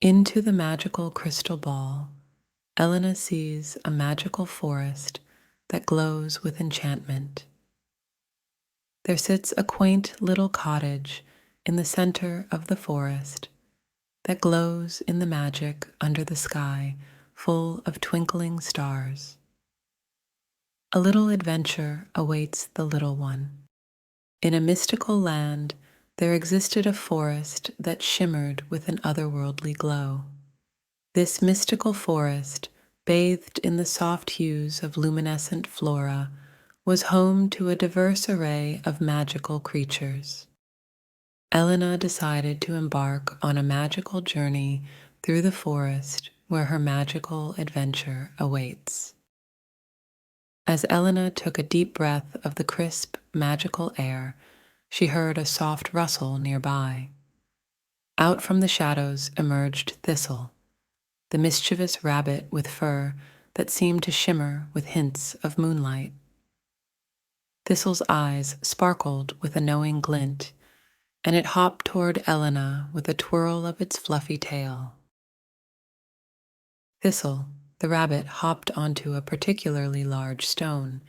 Into the magical crystal ball, Elena sees a magical forest that glows with enchantment. There sits a quaint little cottage in the center of the forest that glows in the magic under the sky full of twinkling stars. A little adventure awaits the little one. In a mystical land, there existed a forest that shimmered with an otherworldly glow. This mystical forest, bathed in the soft hues of luminescent flora, was home to a diverse array of magical creatures. Elena decided to embark on a magical journey through the forest where her magical adventure awaits. As Elena took a deep breath of the crisp, magical air, she heard a soft rustle nearby. Out from the shadows emerged Thistle, the mischievous rabbit with fur that seemed to shimmer with hints of moonlight. Thistle's eyes sparkled with a knowing glint, and it hopped toward Elena with a twirl of its fluffy tail. Thistle, the rabbit, hopped onto a particularly large stone,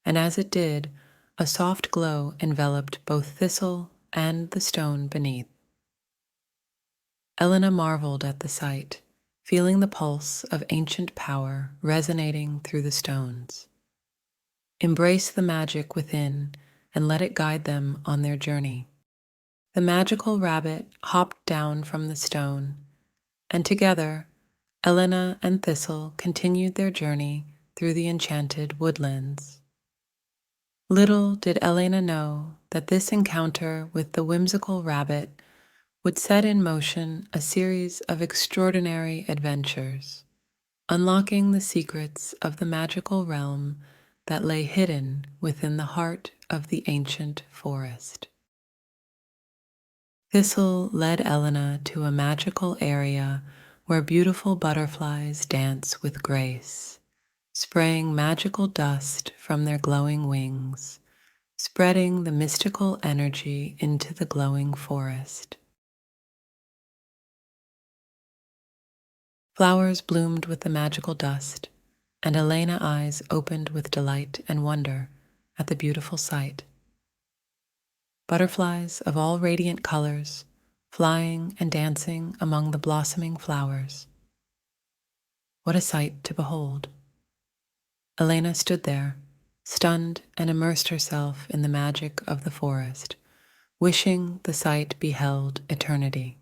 and as it did, a soft glow enveloped both Thistle and the stone beneath. Elena marveled at the sight, feeling the pulse of ancient power resonating through the stones. Embrace the magic within and let it guide them on their journey. The magical rabbit hopped down from the stone, and together, Elena and Thistle continued their journey through the enchanted woodlands. Little did Elena know that this encounter with the whimsical rabbit would set in motion a series of extraordinary adventures, unlocking the secrets of the magical realm that lay hidden within the heart of the ancient forest. Thistle led Elena to a magical area where beautiful butterflies dance with grace, spraying magical dust from their glowing wings, spreading the mystical energy into the glowing forest. Flowers bloomed with the magical dust, and Elena's eyes opened with delight and wonder at the beautiful sight. Butterflies of all radiant colors, flying and dancing among the blossoming flowers. What a sight to behold! Elena stood there, stunned, and immersed herself in the magic of the forest, wishing the sight beheld eternity.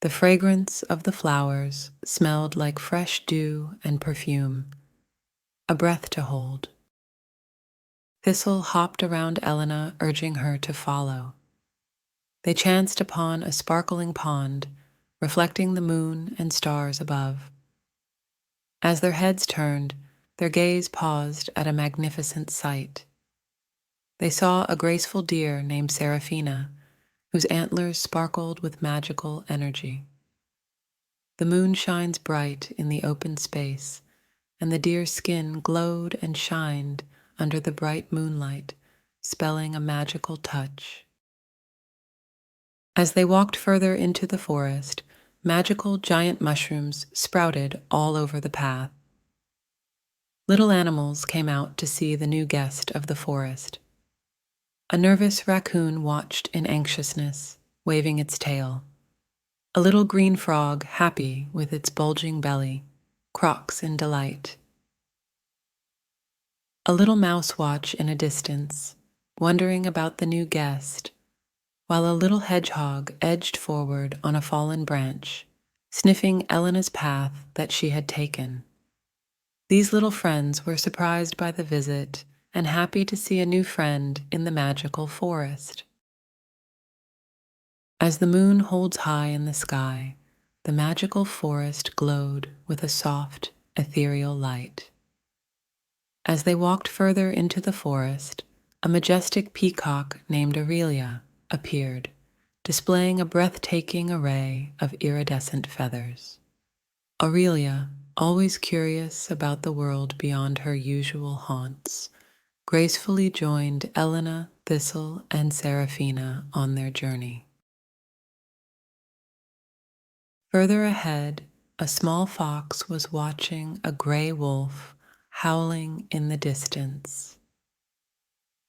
The fragrance of the flowers smelled like fresh dew and perfume, a breath to hold. Thistle hopped around Elena, urging her to follow. They chanced upon a sparkling pond, reflecting the moon and stars above. As their heads turned, their gaze paused at a magnificent sight. They saw a graceful deer named Seraphina, whose antlers sparkled with magical energy. The moon shines bright in the open space, and the deer's skin glowed and shined under the bright moonlight, spelling a magical touch. As they walked further into the forest, magical giant mushrooms sprouted all over the path. Little animals came out to see the new guest of the forest. A nervous raccoon watched in anxiousness, waving its tail. A little green frog, happy with its bulging belly, croaks in delight. A little mouse watched in a distance, wondering about the new guest, while a little hedgehog edged forward on a fallen branch, sniffing Elena's path that she had taken. These little friends were surprised by the visit and happy to see a new friend in the magical forest. As the moon holds high in the sky, the magical forest glowed with a soft, ethereal light. As they walked further into the forest, a majestic peacock named Aurelia appeared, displaying a breathtaking array of iridescent feathers. Aurelia, always curious about the world beyond her usual haunts, gracefully joined Elena, Thistle, and Seraphina on their journey. Further ahead, a small fox was watching a gray wolf howling in the distance.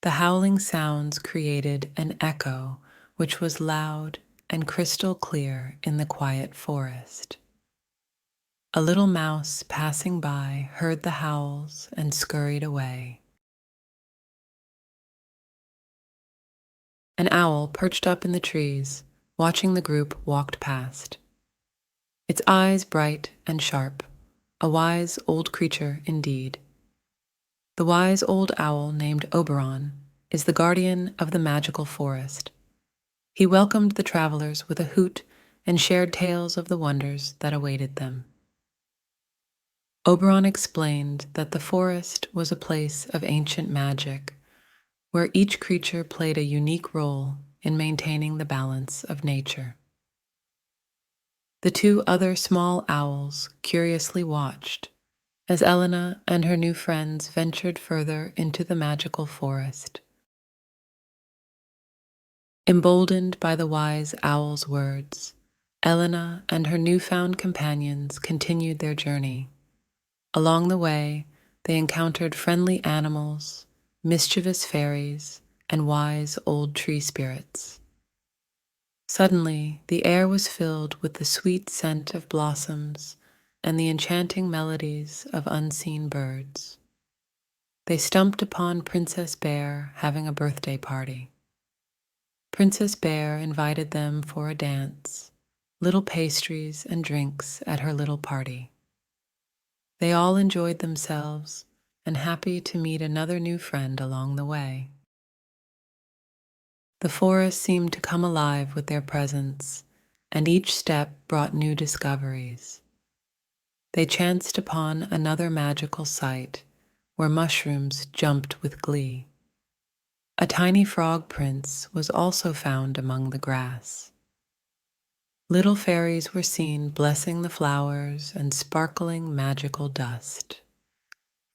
The howling sounds created an echo which was loud and crystal clear in the quiet forest. A little mouse passing by heard the howls and scurried away. An owl perched up in the trees, watching the group, walked past. Its eyes bright and sharp, a wise old creature indeed. The wise old owl named Oberon is the guardian of the magical forest. He welcomed the travelers with a hoot and shared tales of the wonders that awaited them. Oberon explained that the forest was a place of ancient magic, where each creature played a unique role in maintaining the balance of nature. The two other small owls curiously watched as Elena and her new friends ventured further into the magical forest. Emboldened by the wise owl's words, Elena and her newfound companions continued their journey. Along the way, they encountered friendly animals, mischievous fairies, and wise old tree spirits. Suddenly, the air was filled with the sweet scent of blossoms and the enchanting melodies of unseen birds. They stumped upon Princess Bear having a birthday party. Princess Bear invited them for a dance, little pastries and drinks at her little party. They all enjoyed themselves and happy to meet another new friend along the way. The forest seemed to come alive with their presence, and each step brought new discoveries. They chanced upon another magical sight where mushrooms jumped with glee. A tiny frog prince was also found among the grass. Little fairies were seen blessing the flowers and sparkling magical dust.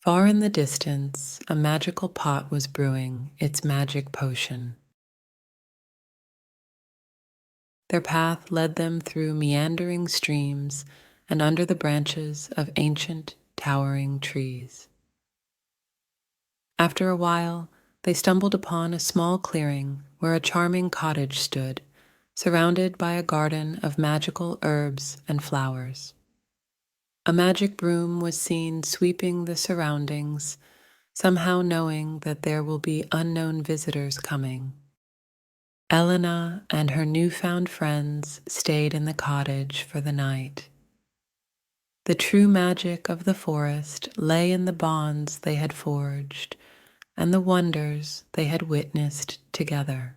Far in the distance, a magical pot was brewing its magic potion. Their path led them through meandering streams and under the branches of ancient, towering trees. After a while, they stumbled upon a small clearing where a charming cottage stood, surrounded by a garden of magical herbs and flowers. A magic broom was seen sweeping the surroundings, somehow knowing that there will be unknown visitors coming. Elena and her newfound friends stayed in the cottage for the night. The true magic of the forest lay in the bonds they had forged and the wonders they had witnessed together.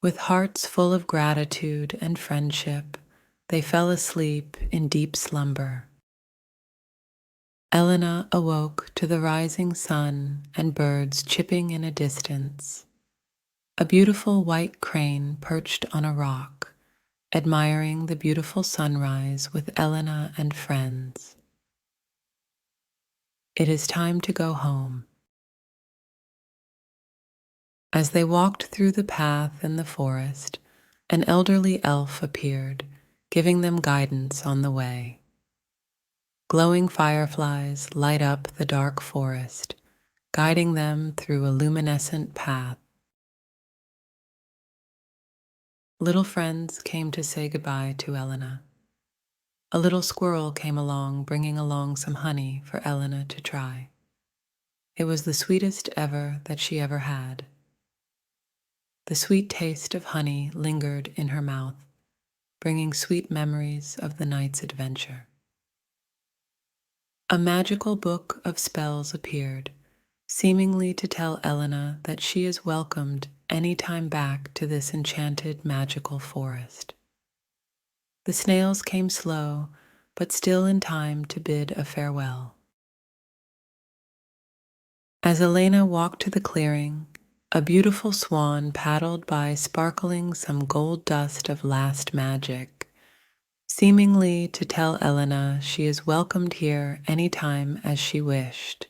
With hearts full of gratitude and friendship, they fell asleep in deep slumber. Elena awoke to the rising sun and birds chipping in a distance. A beautiful white crane perched on a rock, admiring the beautiful sunrise with Elena and friends. It is time to go home. As they walked through the path in the forest, an elderly elf appeared, giving them guidance on the way. Glowing fireflies light up the dark forest, guiding them through a luminescent path. Little friends came to say goodbye to Elena. A little squirrel came along, bringing along some honey for Elena to try. It was the sweetest ever that she ever had. The sweet taste of honey lingered in her mouth, bringing sweet memories of the night's adventure. A magical book of spells appeared, seemingly to tell Elena that she is welcomed any time back to this enchanted magical forest. The snails came slow, but still in time to bid a farewell. As Elena walked to the clearing, a beautiful swan paddled by sparkling some gold dust of last magic, seemingly to tell Elena she is welcomed here any time as she wished.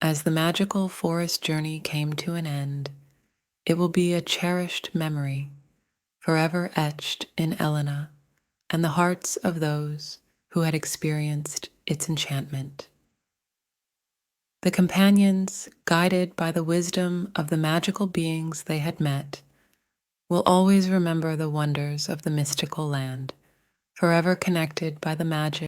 As the magical forest journey came to an end, it will be a cherished memory, forever etched in Elena and the hearts of those who had experienced its enchantment. The companions, guided by the wisdom of the magical beings they had met, will always remember the wonders of the mystical land, forever connected by the magic